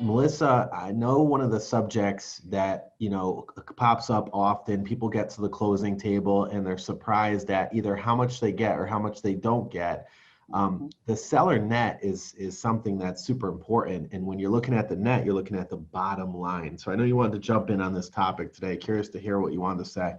Melissa, I know one of the subjects that, pops up often, people get to the closing table and they're surprised at either how much they get or how much they don't get. The seller net is something that's super important. And when you're looking at the net, you're looking at the bottom line. So I know you wanted to jump in on this topic today. Curious to hear what you wanted to say.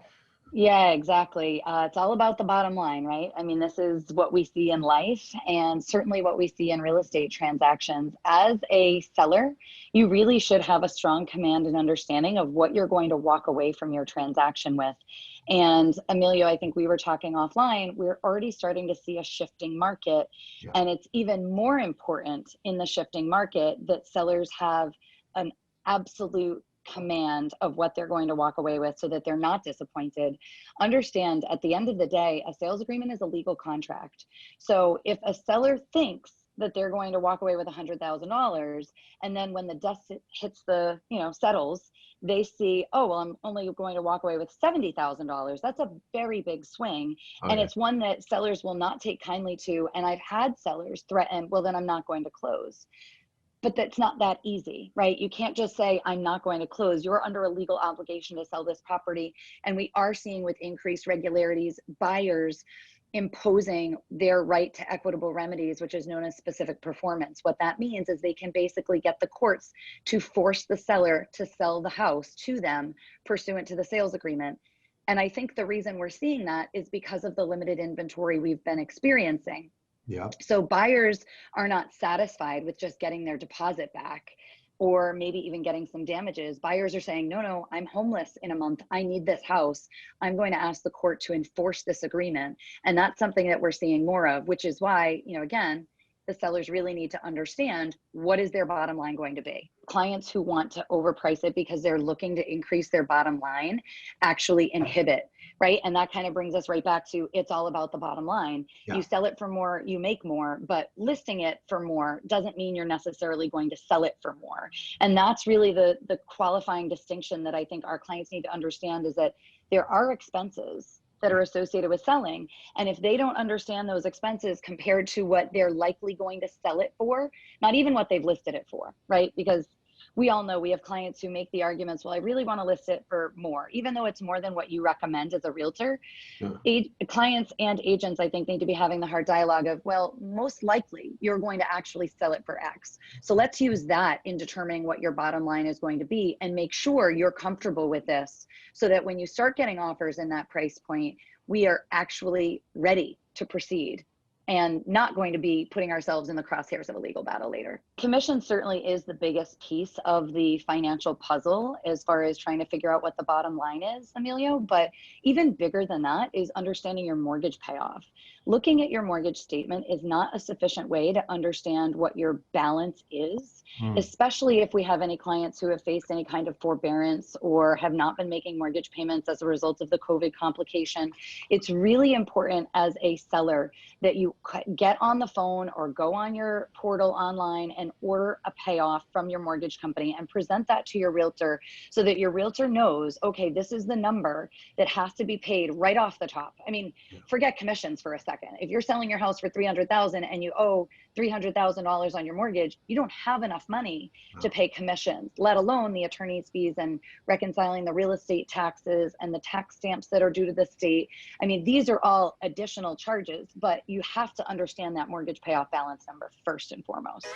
Yeah, exactly. It's all about the bottom line, right? I mean, this is what we see in life and certainly what we see in real estate transactions. As a seller, you really should have a strong command and understanding of what you're going to walk away from your transaction with. And Emilio, I think we were talking offline, we're already starting to see a shifting market. Yeah. And it's even more important in the shifting market that sellers have an absolute command of what they're going to walk away with so that they're not disappointed. Understand, at the end of the day, a sales agreement is a legal contract. So if a seller thinks that they're going to walk away with $100,000, and then when the dust hits the, settles, they see, oh, well, I'm only going to walk away with $70,000. That's a very big swing. And it's one that sellers will not take kindly to. And I've had sellers threaten, well, then I'm not going to close. But that's not that easy, right? You can't just say, I'm not going to close. You're under a legal obligation to sell this property. And we are seeing with increased regularities, buyers imposing their right to equitable remedies, which is known as specific performance. What that means is they can basically get the courts to force the seller to sell the house to them pursuant to the sales agreement. And I think the reason we're seeing that is because of the limited inventory we've been experiencing. Yeah. So buyers are not satisfied with just getting their deposit back or maybe even getting some damages. Buyers are saying, no, I'm homeless in a month. I need this house. I'm going to ask the court to enforce this agreement. And that's something that we're seeing more of, which is why, again, the sellers really need to understand what is their bottom line going to be. Clients who want to overprice it because they're looking to increase their bottom line actually inhibit, right? And that kind of brings us right back to it's all about the bottom line. Yeah. You sell it for more, you make more, but listing it for more doesn't mean you're necessarily going to sell it for more. And that's really the qualifying distinction that I think our clients need to understand, is that there are expenses that are associated with selling. And if they don't understand those expenses compared to what they're likely going to sell it for, not even what they've listed it for, right? Because we all know we have clients who make the arguments, well, I really want to list it for more, even though it's more than what you recommend as a realtor. Yeah. Clients and agents, I think, need to be having the hard dialogue of, well, most likely you're going to actually sell it for X. So let's use that in determining what your bottom line is going to be and make sure you're comfortable with this so that when you start getting offers in that price point, we are actually ready to proceed and not going to be putting ourselves in the crosshairs of a legal battle later. Commission certainly is the biggest piece of the financial puzzle as far as trying to figure out what the bottom line is, Emilio, but even bigger than that is understanding your mortgage payoff. Looking at your mortgage statement is not a sufficient way to understand what your balance is, especially if we have any clients who have faced any kind of forbearance or have not been making mortgage payments as a result of the COVID complication. It's really important as a seller that you get on the phone or go on your portal online and order a payoff from your mortgage company and present that to your realtor so that your realtor knows, okay, this is the number that has to be paid right off the top. I mean, forget commissions for a second. If you're selling your house for $300,000 and you owe $300,000 on your mortgage, you don't have enough money to pay commissions, let alone the attorney's fees and reconciling the real estate taxes and the tax stamps that are due to the state. I mean, these are all additional charges, but you have to understand that mortgage payoff balance number first and foremost.